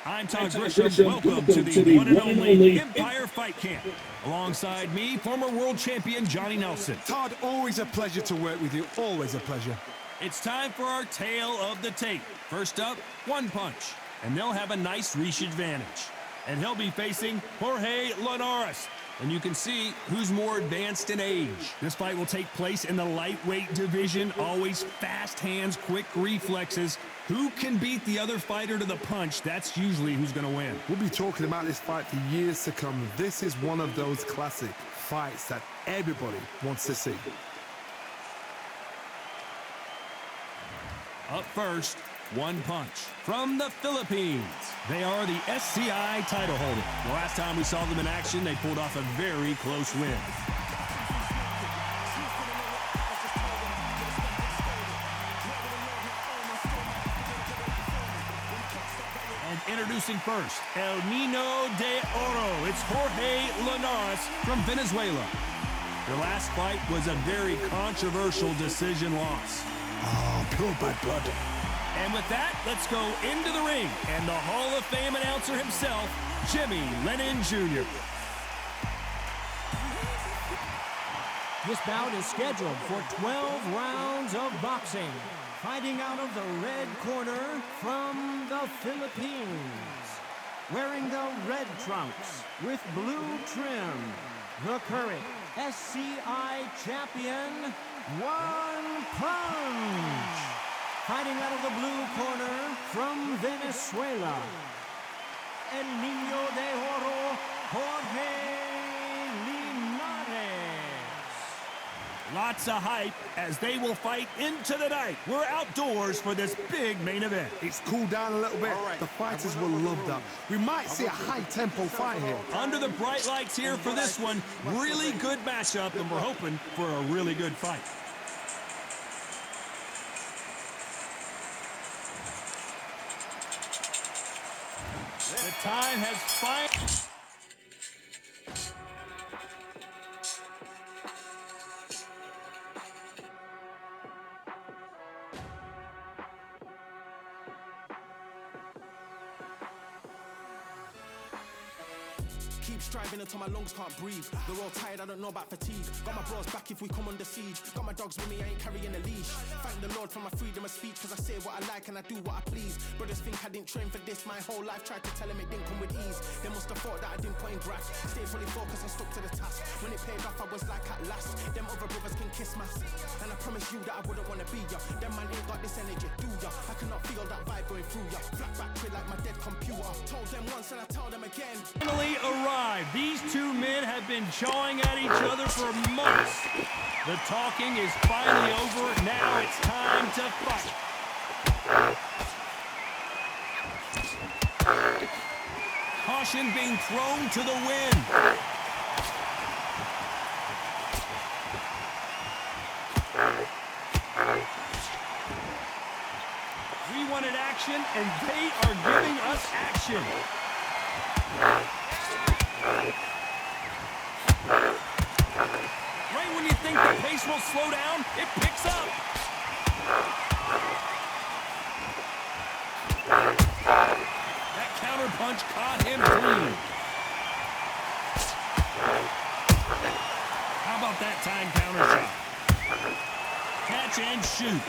I'm Todd Grisham. Welcome to the one and only Empire Fight Camp. Alongside me, former world champion Johnny Nelson. Todd, always a pleasure to work with you. Always a pleasure. It's time for our tale of the tape. First up, One Punch. And they'll have a nice reach advantage. And he'll be facing Jorge Linares. And you can see who's more advanced in age. This fight will take place in the lightweight division. Always fast hands, quick reflexes. Who can beat the other fighter to the punch? That's usually who's going to win. We'll be talking about this fight for years to come. This is one of those classic fights that everybody wants to see. Up first, One Punch from the Philippines. They are the SCI title holder. The last time we saw them in action, they pulled off a very close win. And introducing first, El Nino de Oro. It's Jorge Linares from Venezuela. Their last fight was a very controversial decision loss. Oh, pure bad blood. And with that, let's go into the ring. And the Hall of Fame announcer himself, Jimmy Lennon Jr. This bout is scheduled for 12 rounds of boxing. Fighting out of the red corner from the Philippines. Wearing the red trunks with blue trim, the current SCI champion, One Punch. Fighting out of the blue corner from Venezuela, El Nino de Oro, Jorge Linares. Lots of hype as they will fight into the night. We're outdoors for this big main event. It's cooled down a little bit. The fighters will love that. We might see a high-tempo fight here. Under the bright lights here for this one, really good matchup, and we're hoping for a really good fight. The time has finally... Keep striving until my lungs can't breathe. They're all tired, I don't know about fatigue. Got my bros back if we come under siege. Got my dogs with me, I ain't carrying a leash. Thank the Lord for my freedom of speech, cause I say what I like and I do what I please. Brothers think I didn't train for this my whole life. Tried to tell them it didn't come with ease. They must have thought that I didn't put in grass. Stayed fully focused and stuck to the task. When it paid off, I was like at last. Them other brothers can kiss my ass. And I promise you that I wouldn't wanna be ya. Them man ain't got this energy, do ya? I cannot feel that vibe going through ya. Flat back trade like my dead computer. Told them once and I tell them again. Finally arrived. These two men have been jawing at each other for months. The talking is finally over. Now it's time to fight. Caution being thrown to the wind. We wanted action, and they are giving us action. Right when you think the pace will slow down, it picks up. That counter punch caught him clean. How about that time counter shot? Catch and shoot.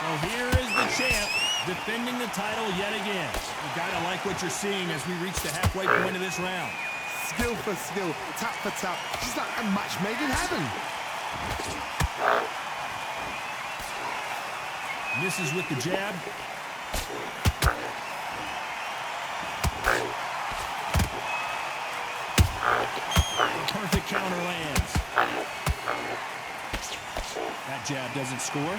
So here is the champ, defending the title yet again. You gotta like what you're seeing as we reach the halfway point of this round. Skill for skill, tap for tap. She's like a match made in heaven. Misses with the jab. Perfect counter lands. That jab doesn't score.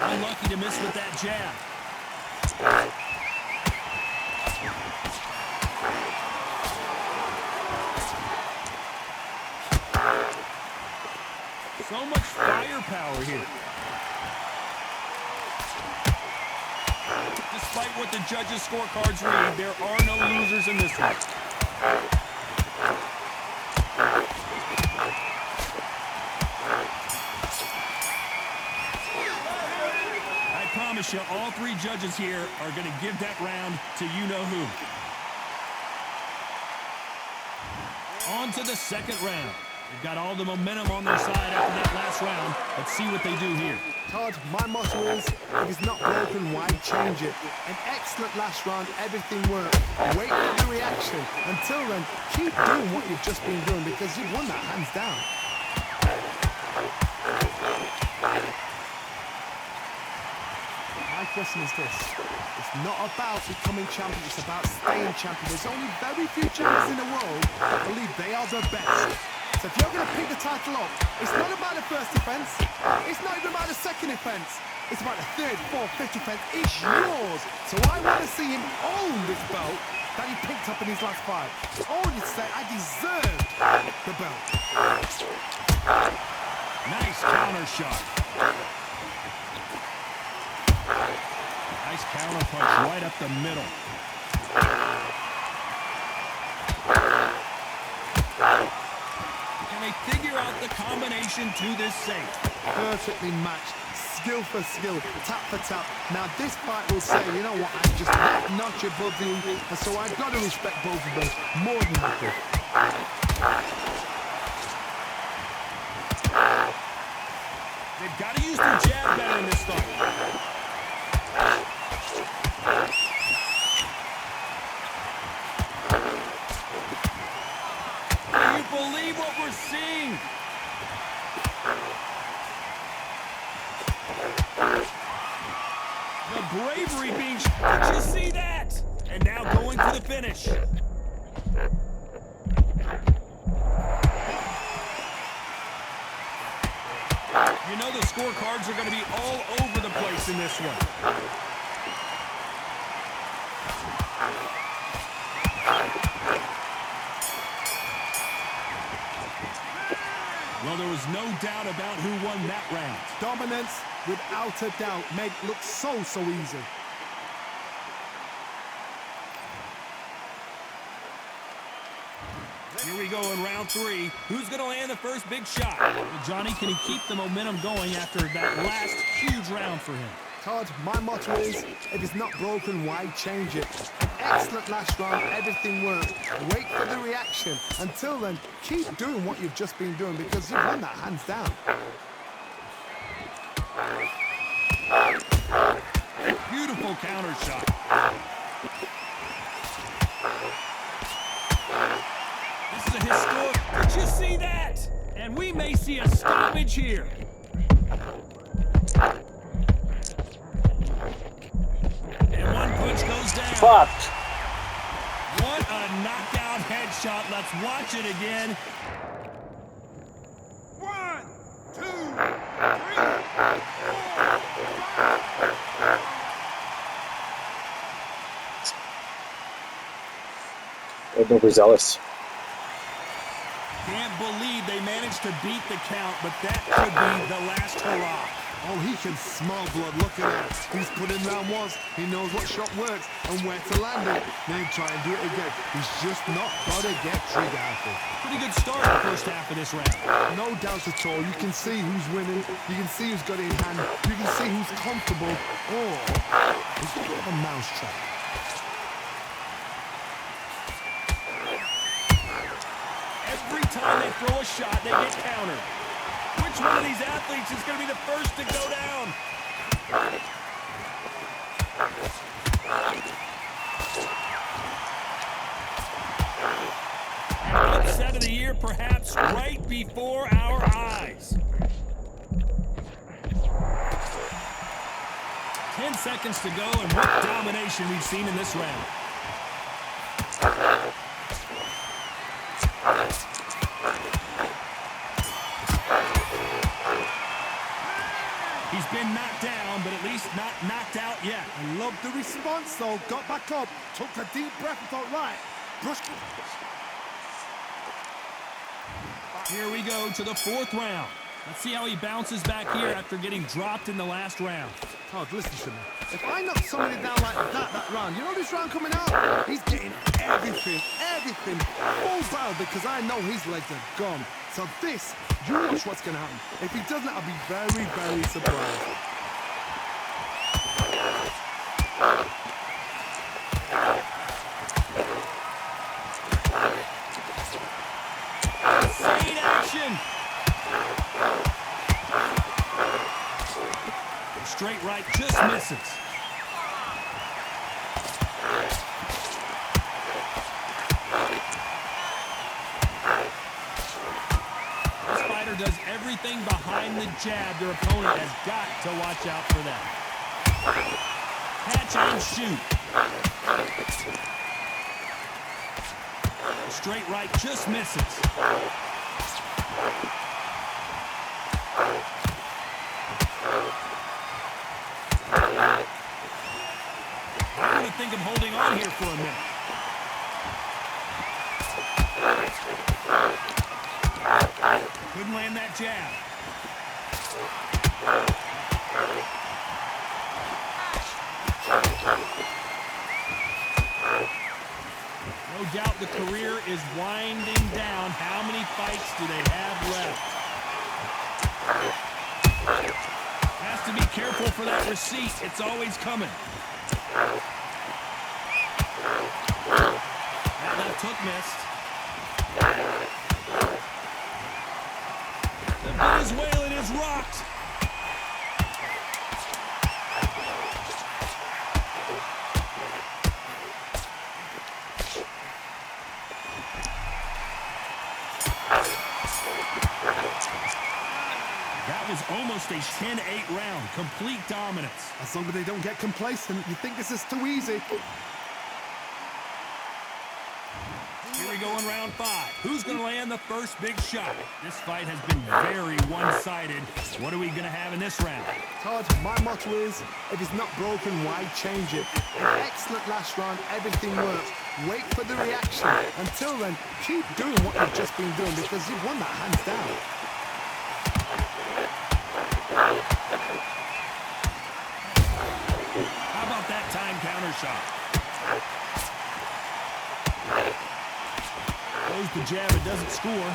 Unlucky to miss with that jab. So much firepower here. Despite what the judges' scorecards read, there are no losers in this one. bet you all three judges here are going to give that round to you-know-who. On to the second round. They've got all the momentum on their side after that last round. Let's see what they do here. Todd, my motto is, if it's not broken, why change it? An excellent last round, everything worked. Wait for the reaction. Until then, keep doing what you've just been doing because you've won that hands down. My question is this. It's not about becoming champion, it's about staying champion. There's only very few champions in the world that believe they are the best. So if you're going to pick the title up, it's not about the first defense. It's not even about the second defense. It's about the third, fourth, fifth defense. It's yours. So I want to see him own this belt that he picked up in his last fight. I want to say I deserved the belt. Nice counter shot. Nice counter punch right up the middle. Can they figure out the combination to this safe? Perfectly matched, skill for skill, tap for tap. Now this fight will say, you know what, I'm just that notch above you, and so I've got to respect both of them more than happy. They've got to use their jab better in this fight. Can you believe what we're seeing? The bravery being... Did you see that? And now going for the finish. You know the scorecards are going to be all over the place in this one. Well, there was no doubt about who won that round. Dominance, without a doubt, made look so easy. Here we go in round three. Who's going to land the first big shot? Well, Johnny, can he keep the momentum going after that last huge round for him? Todd, my motto is, if it's not broken, why change it? An excellent last round, everything worked. Wait for the reaction. Until then, keep doing what you've just been doing because you've won that hands down. Beautiful counter shot. This is a historic... Did you see that? And we may see a stoppage here. And one punch goes down. Fucked. What a knockout headshot. Let's watch it again. 1, 2, 3, 4. Overzealous. Can't believe they managed to beat the count, but that could be the last hurrah. Oh, he can smell blood. Look at that. He's put in round once. He knows what shot works and where to land it. Then try and do it again. He's just not got to get trigger happy. Pretty good start the first half of this round. No doubt at all. You can see who's winning. You can see who's got it in hand. You can see who's comfortable. Or it's a bit of a mousetrap. Every time they throw a shot, they get countered. Which one of these athletes is going to be the first to go down? And upset of the year, perhaps right before our eyes. 10 seconds to go, and what domination we've seen in this round. He's been knocked down, but at least not knocked out yet. I love the response, though. Got back up, took a deep breath and thought, right, brush. Here we go to the fourth round. Let's see how he bounces back here after getting dropped in the last round. Todd, listen to me. If I knock somebody down like that round, you know this round coming out? He's getting everything, full barrel because I know his legs are gone. So this, you watch what's going to happen. If he doesn't, I'll be very, very surprised. straight right just misses. This fighter does everything behind the jab. Their opponent has got to watch out for that. Catch and shoot. The straight right just misses. I'm going to think of holding on here for a minute. Couldn't land that jab. No doubt the career is winding down. How many fights do they have left? Has to be careful for that receipt. It's always coming. That left hook missed. The Venezuelan is rocked. That was almost a 10-8 round. Complete dominance. As long as they don't get complacent, you think this is too easy. Here we go in round 5. Who's going to land the first big shot? This fight has been very one-sided. What are we going to have in this round? Todd, my motto is, if it's not broken, why change it? An excellent last round, everything works. Wait for the reaction. Until then, keep doing what you've just been doing because you've won that hands down. How about that time counter shot? Goes the jab, it doesn't score.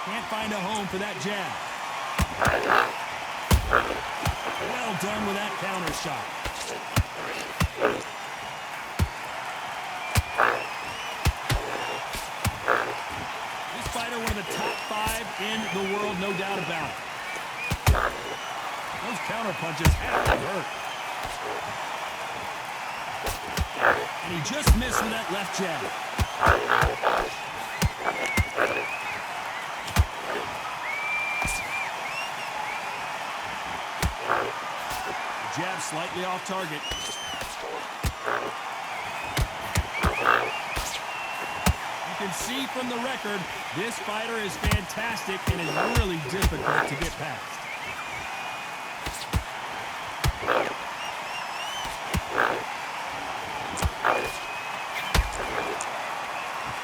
Can't find a home for that jab. Well done with that counter shot. This fighter, one of the top 5 in the world, no doubt about it. Those counter punches have to hurt. And he just missed with that left jab. The jab slightly off target. You can see from the record, this fighter is fantastic and is really difficult to get past.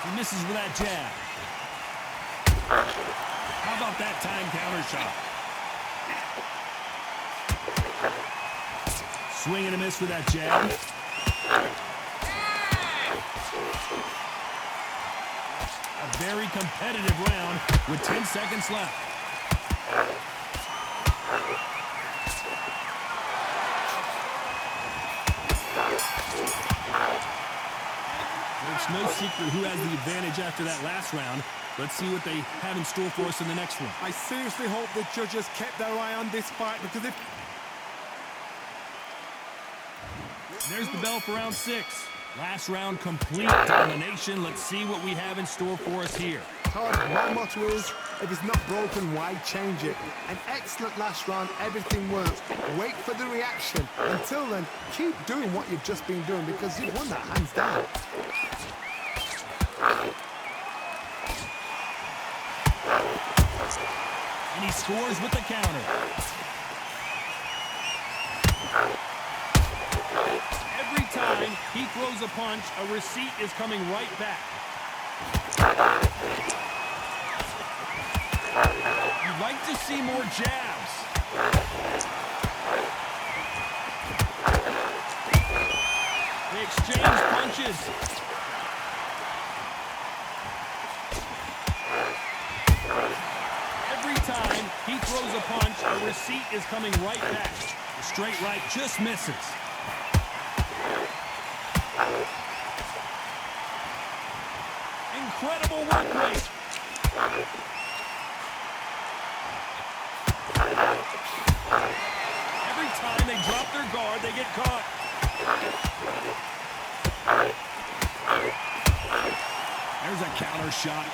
He misses with that jab. How about that time counter shot? Swing and a miss with that jab. A very competitive round with 10 seconds left. It's no secret who has the advantage after that last round. Let's see what they have in store for us in the next one. I seriously hope the judges kept their eye on this fight because if... There's the bell for round 6. Last round, complete domination. Let's see what we have in store for us here. Todd, my motto is, if it's not broken, why change it? An excellent last round, everything works. Wait for the reaction. Until then, keep doing what you've just been doing because you've won that hands down. And he scores with the counter. Every time he throws a punch, a receipt is coming right back. You'd like to see more jabs. They exchange punches. Every time he throws a punch, a receipt is coming right back. The straight right just misses. Incredible work rate. Every time they drop their guard, they get caught. There's a counter shot.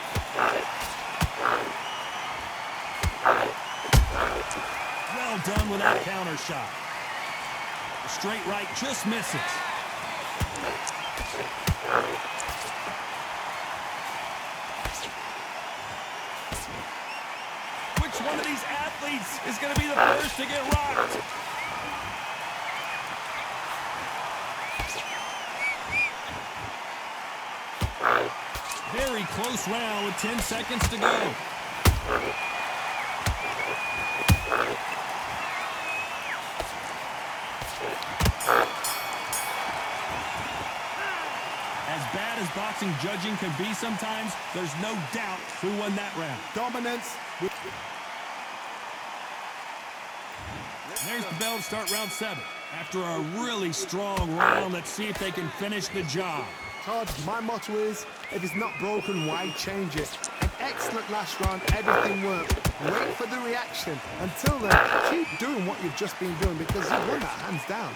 Well done with that counter shot. The straight right just misses. Which one of these athletes is going to be the first to get rocked? Very close round with 10 seconds to go. As bad as boxing judging can be sometimes, there's no doubt who won that round. Dominance. There's the bell to start round 7. After a really strong round, let's see if they can finish the job. Todd, my motto is, if it's not broken, why change it? An excellent last round, everything worked. Wait for the reaction. Until then, keep doing what you've just been doing because you won that hands down.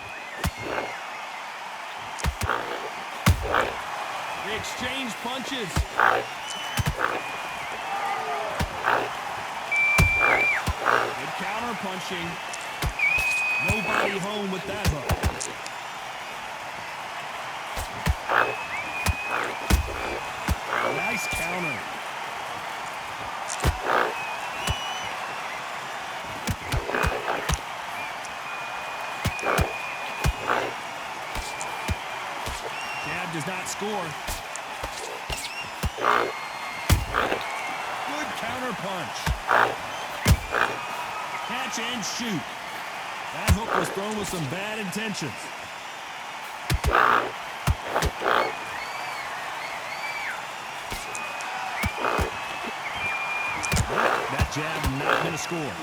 They exchange punches. Good counter punching. Nobody home with that hook. Nice counter. Jab does not score. Good counter punch. Catch and shoot. That hook was thrown with some bad intentions. That jab not going to score.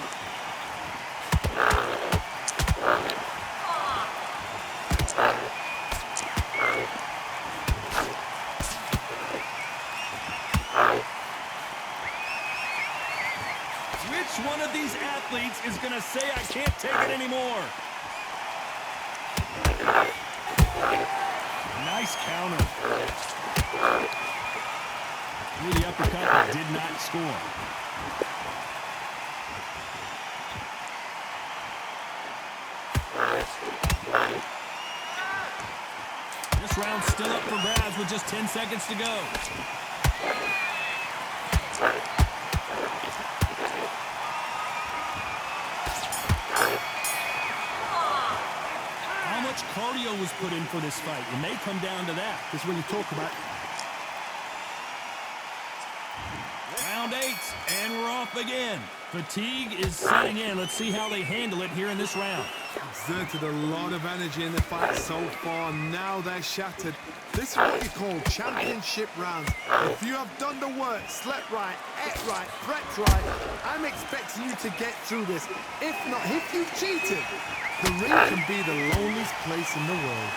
Which one of these athletes is going to say, I can't take it anymore? Nice counter. Through the uppercut, but did not score. This round's still up for grabs with just 10 seconds to go. How much cardio was put in for this fight? It may come down to that. Because when you talk about... Round 8, and we're off again. Fatigue is setting in. Let's see how they handle it here in this round. Exerted a lot of energy in the fight so far. Now they're shattered. This is what we call championship rounds. If you have done the work, slept right, ate right, prepped right, I'm expecting you to get through this. If not, if you've cheated, the ring can be the loneliest place in the world.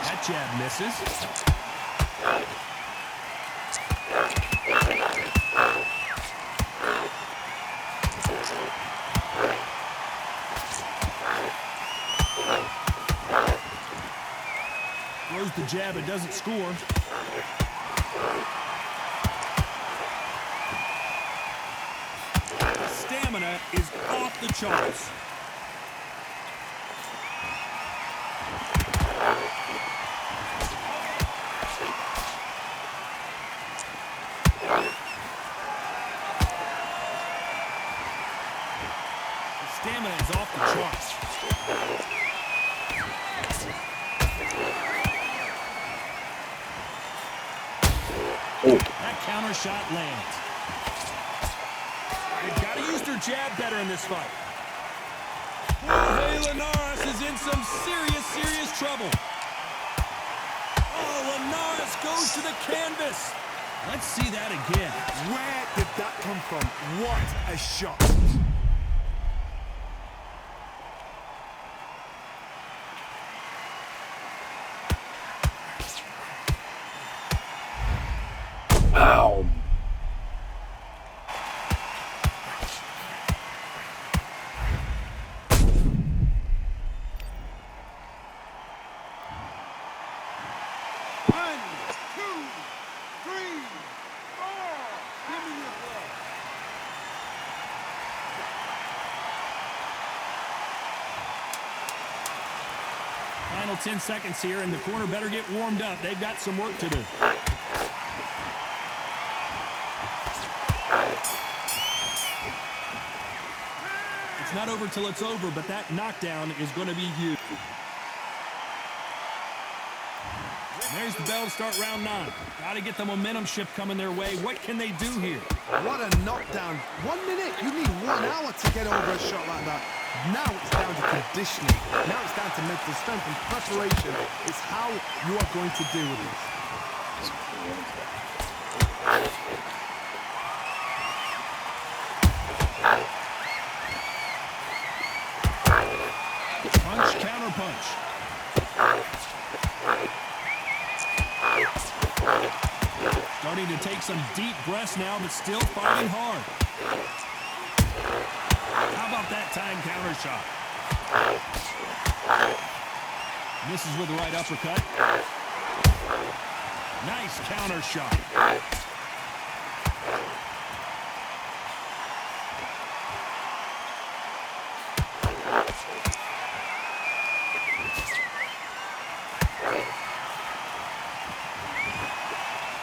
That jab misses. Throws the jab, it doesn't score. Stamina is off the charts. Stamina is off the charts. That counter shot lands. They've got to use their jab better in this fight. Jorge Linares is in some serious trouble. Oh, Linares goes to the canvas. Let's see that again. Where did that come from? What a shot. Final 10 seconds here, and the corner better get warmed up. They've got some work to do. It's not over till it's over, but that knockdown is going to be huge. There's the bell to start round 9. Got to get the momentum shift coming their way. What can they do here? What a knockdown. 1 minute, you need 1 hour to get over a shot like that. Now it's down to conditioning. Now it's down to mental strength and preparation. It's how you are going to deal with this. Punch, counter punch. Starting to take some deep breaths now, but still fighting hard. How about that time counter shot? Misses with the right uppercut. Nice counter shot.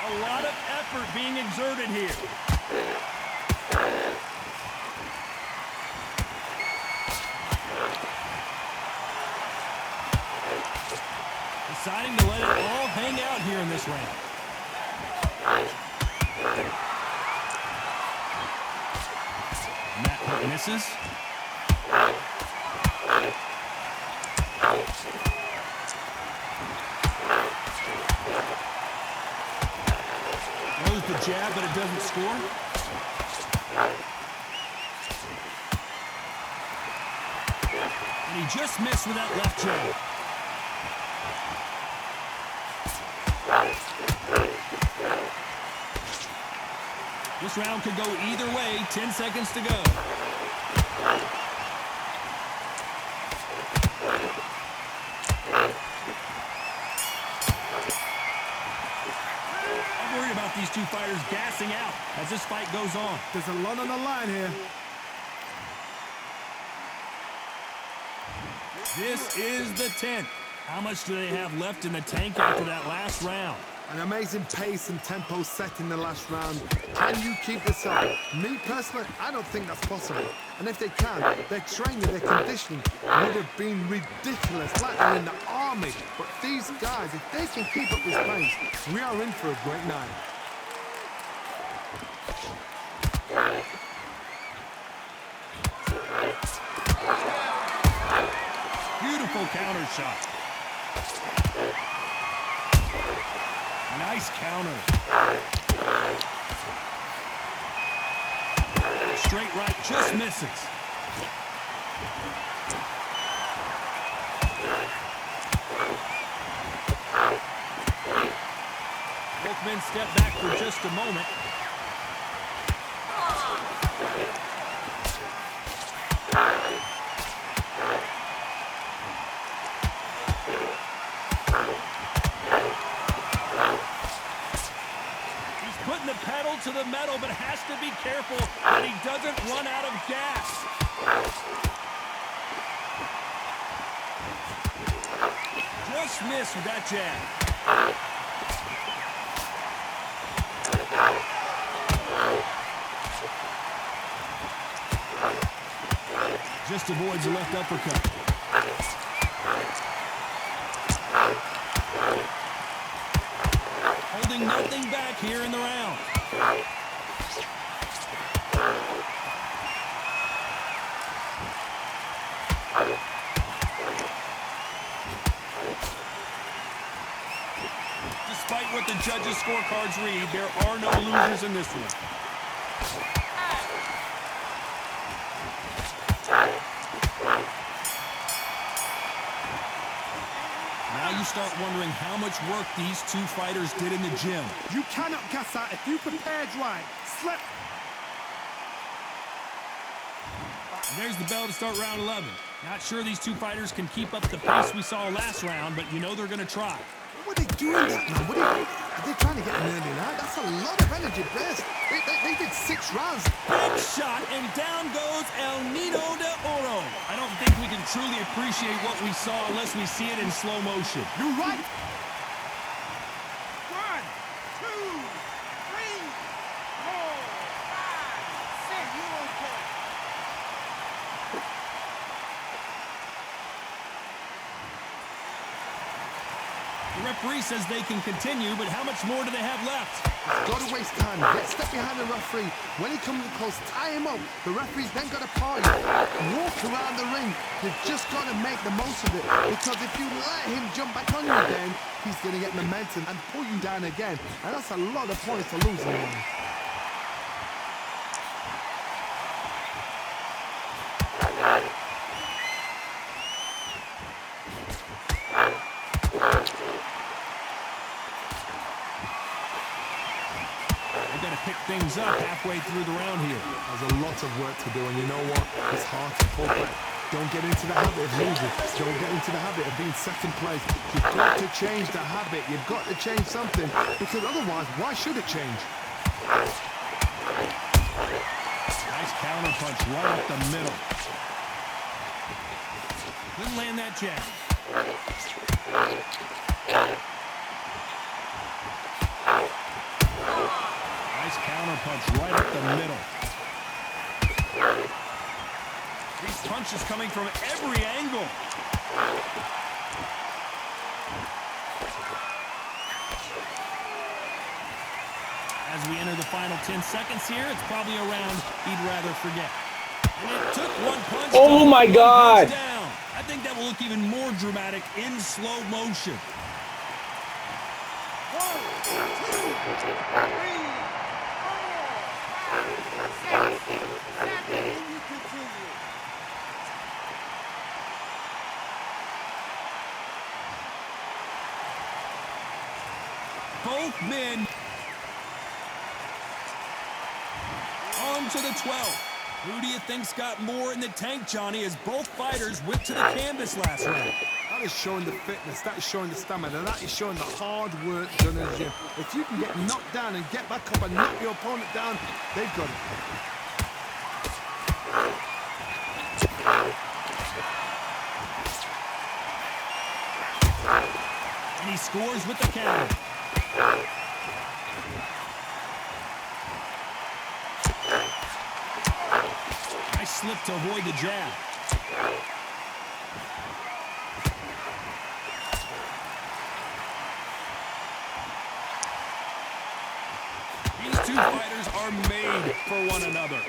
A lot of effort being exerted here. Deciding to let it all hang out here in this round. And that hook misses. Throws the jab, but it doesn't score. And he just missed with that left jab. This round could go either way. 10 seconds to go. I'm worried about these two fighters gassing out as this fight goes on. There's a lot on the line here. This is the 10th. How much do they have left in the tank after that last round? An amazing pace and tempo set in the last round. Can you keep this up? Me personally, I don't think that's possible. And if they can, their training, their conditioning would have been ridiculous, like they're in the army. But these guys, if they can keep up this pace, we are in for a great night. Beautiful counter shot. Nice counter. Straight right, just misses. Both men step back for just a moment. Putting the pedal to the metal, but has to be careful that he doesn't run out of gas. Just missed with that jab. Just avoids the left uppercut. Holding nothing back here in the round. Despite what the judges' scorecards read, there are no losers in this one. Now you start wondering how much work these two fighters did in the gym. You cannot gas out if you prepared right. Slip. There's the bell to start round 11. Not sure these two fighters can keep up the pace we saw last round, but you know they're going to try. What are they doing that now? Are they trying to get an early night? That's a lot of energy burst. They did 6 rounds. Big shot, and down goes El Nido de Oro. I don't think we can truly appreciate what we saw unless we see it in slow motion. You're right. 1, 2, 3, 4, 5, 6. You okay? The referee says they can continue, but how much more do they have left? Got to waste time. Get step behind the referee. When he comes in close, tie him up. The referee's then got to party. Walk around the ring. You've just got to make the most of it. Because if you let him jump back on you again, he's going to get momentum and pull you down again. And that's a lot of points to lose. Pick things up halfway through the round here. There's a lot of work to do, and you know what? It's hard to pull back. Don't get into the habit of losing. Don't get into the habit of being second place. You've got to change the habit. You've got to change something, because otherwise, why should it change? Nice counter punch right up the middle. Couldn't land that jab. Nice counter punch right up the middle. These punches coming from every angle. As we enter the final 10 seconds here, it's probably a round he'd rather forget. And it took one punch. Oh my God! Down. I think that will look even more dramatic in slow motion. 1, 2, 3, 4, 5, 6, 7, and you continue. Both men on to the 12. Who do you think's got more in the tank, Johnny, as both fighters whipped to the canvas last round? That is showing the fitness, that is showing the stamina, that is showing the hard work done in the gym. If you can get knocked down and get back up and knock your opponent down, they've got it. And he scores with the counter. Nice slip to avoid the jab. These two fighters are made for one another.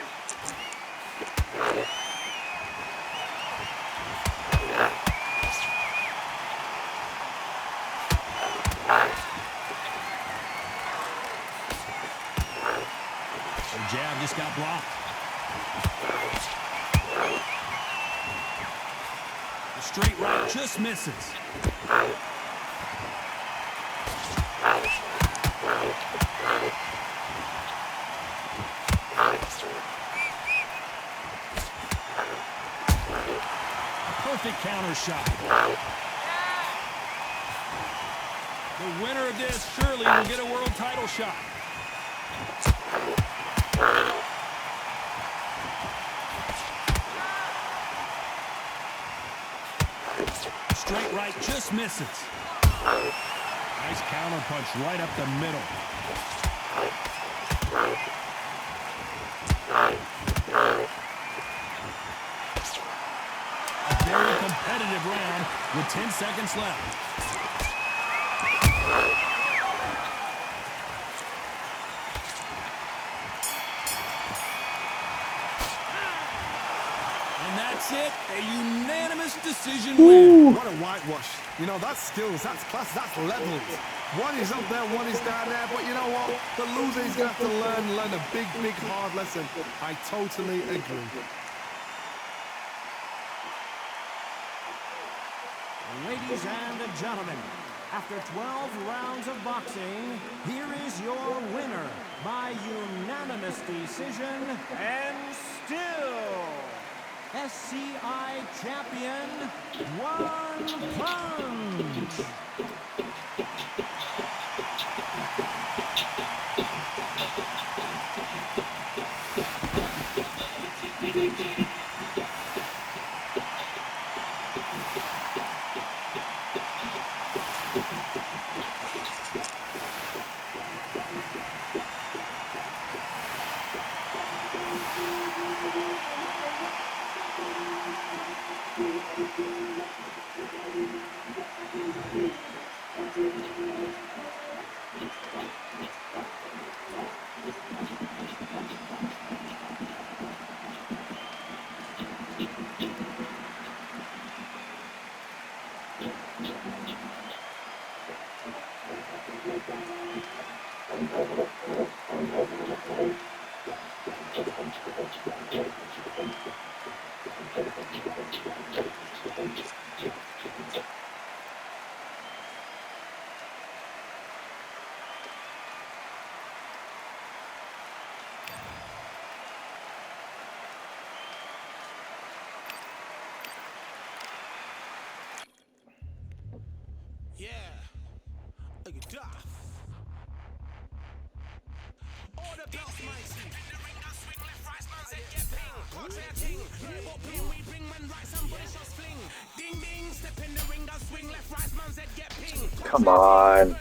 The jab just got blocked. The straight right just misses. Perfect counter shot. The winner of this surely will get a world title shot. Straight right just misses. Nice counter punch right up the middle. A very competitive round with 10 seconds left. And that's it, a unanimous decision win. What a whitewash. You know, that's skills, that's class, that's levels. One is up there, one is down there, but you know what? The loser is going to have to learn a big, big, hard lesson. I totally agree. Ladies and gentlemen, after 12 rounds of boxing, here is your winner by unanimous decision and still SCI champion, One Punch. Yeah, are you daft? All the belts, mighty. In the ring, I swing left, right, man's head get ping. Can't say a thing. Robot ping, we bring man right, somebody shots fling. Ding ding, step in the ring, I swing left, right, man's head get ping. Come on.